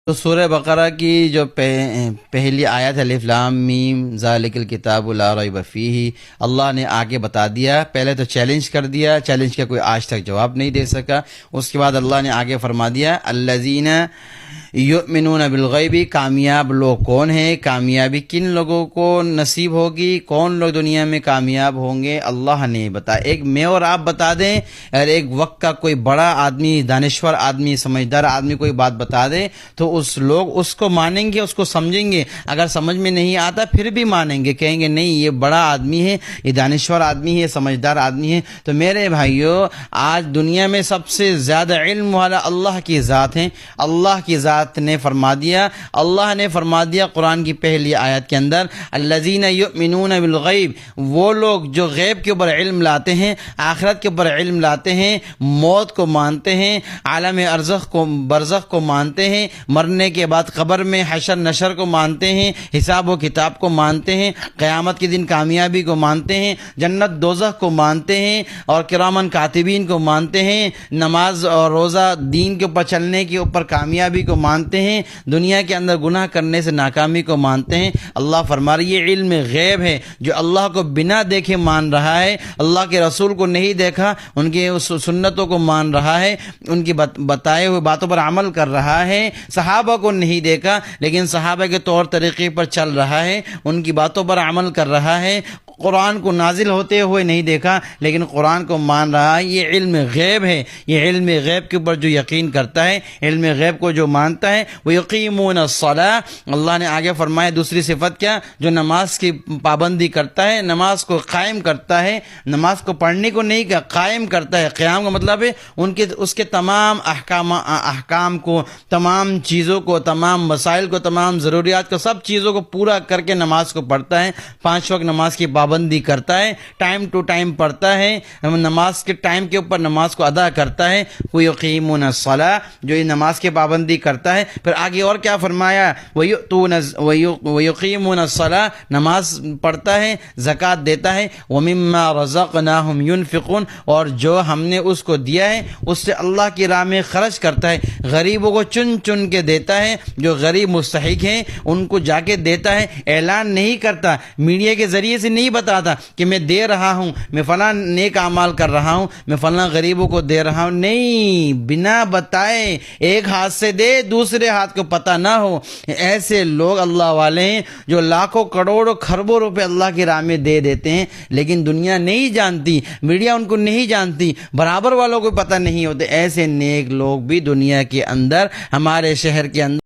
تو سورہ بقرہ کی جو پہلی آیت الف لام میم ذالک الکتاب لا ریب فیہ، اللہ نے آگے بتا دیا۔ پہلے تو چیلنج کر دیا، چیلنج کا کوئی آج تک جواب نہیں دے سکا۔ اس کے بعد اللہ نے آگے فرما دیا الذین یؤمنون بالغیب، کامیاب لوگ کون ہیں، کامیابی کن لوگوں کو نصیب ہوگی، کون لوگ دنیا میں کامیاب ہوں گے، اللہ نے بتایا۔ ایک میں اور آپ بتا دیں، اور ایک وقت کا کوئی بڑا آدمی، دانشور آدمی، سمجھدار آدمی کوئی بات بتا دے تو اس لوگ اس کو مانیں گے، اس کو سمجھیں گے۔ اگر سمجھ میں نہیں آتا پھر بھی مانیں گے، کہیں گے نہیں یہ بڑا آدمی ہے، یہ دانشور آدمی ہے، سمجھدار آدمی ہے۔ تو میرے بھائیو، آج دنیا میں سب سے زیادہ علم والا اللہ کی ذات ہے۔ اللہ کی ذات نے فرما دیا، اللہ نے فرما دیا قرآن کی پہلی آیت کے اندر الذین یؤمنون بالغیب، وہ لوگ جو غیب کے اوپر علم لاتے ہیں، آخرت کے اوپر علم لاتے ہیں، موت کو مانتے ہیں، عالم برزخ کو مانتے ہیں، مرنے کے بعد قبر میں حشر نشر کو مانتے ہیں، حساب و کتاب کو مانتے ہیں، قیامت کے دن کامیابی کو مانتے ہیں، جنت دوزخ کو مانتے ہیں، اور کرامن کاتبین کو مانتے ہیں، نماز اور روزہ دین کے اوپر چلنے کے اوپر کامیابی کو مانتے ہیں، دنیا کے اندر گناہ کرنے سے ناکامی کو مانتے ہیں۔ اللہ فرما رہی ہے یہ علم غیب ہے، جو اللہ کو بنا دیکھے مان رہا ہے، اللہ کے رسول کو نہیں دیکھا، ان کے سنتوں کو مان رہا ہے، ان کی بتائے ہوئے باتوں پر عمل کر رہا ہے، صحابہ کو نہیں دیکھا لیکن صحابہ کے طور طریقے پر چل رہا ہے، ان کی باتوں پر عمل کر رہا ہے، قرآن کو نازل ہوتے ہوئے نہیں دیکھا لیکن قرآن کو مان رہا ہے، یہ علم غیب ہے۔ یہ علم غیب کے اوپر جو یقین کرتا ہے، علم غیب کو جو مانتا ہے، وہ یقیمون الصلاۃ، اللہ نے آگے فرمایا دوسری صفت کیا، جو نماز کی پابندی کرتا ہے، نماز کو قائم کرتا ہے، نماز کو پڑھنے کو نہیں کہا، قائم کرتا ہے۔ قیام کا مطلب ہے اس کے تمام احکام کو، تمام چیزوں کو، تمام مسائل کو، تمام ضروریات کو، سب چیزوں کو پورا کر کے نماز کو پڑھتا ہے، 5 وقت نماز کی پابندی کرتا ہے، ٹائم ٹو ٹائم پڑھتا ہے، نماز کے ٹائم کے اوپر نماز کو ادا کرتا ہے۔ وَيُقِيمُونَ الصَّلَاةَ، جو یہ نماز کی پابندی کرتا ہے۔ پھر آگے اور کیا فرمایا، وَيُقِيمُونَ الصَّلَاةَ، نماز پڑھتا ہے، زکوٰۃ دیتا ہے، وَمِمَّا رَزَقْنَاهُمْ يُنْفِقُونَ، اور جو ہم نے اس کو دیا ہے اس سے اللہ کی راہ میں خرچ کرتا ہے، غریبوں کو چن چن کے دیتا ہے، جو غریب مستحق ہیں ان کو جا کے دیتا ہے، اعلان نہیں کرتا، میڈیا کے ذریعے سے نہیں بتاتا کہ میں دے رہا ہوں، میں فلاں نیک اعمال کر رہا ہوں، میں فلاں غریبوں کو دے رہا ہوں، نہیں، بنا بتائے ایک ہاتھ سے دے دوسرے ہاتھ کو پتہ نہ ہو۔ ایسے لوگ اللہ والے ہیں جو لاکھوں کروڑوں کھربوں روپے اللہ کی راہ میں دے دیتے ہیں، لیکن دنیا نہیں جانتی، میڈیا ان کو نہیں جانتی، برابر والوں کو پتہ نہیں ہوتے۔ ایسے نیک لوگ بھی دنیا کے اندر، ہمارے شہر کے اندر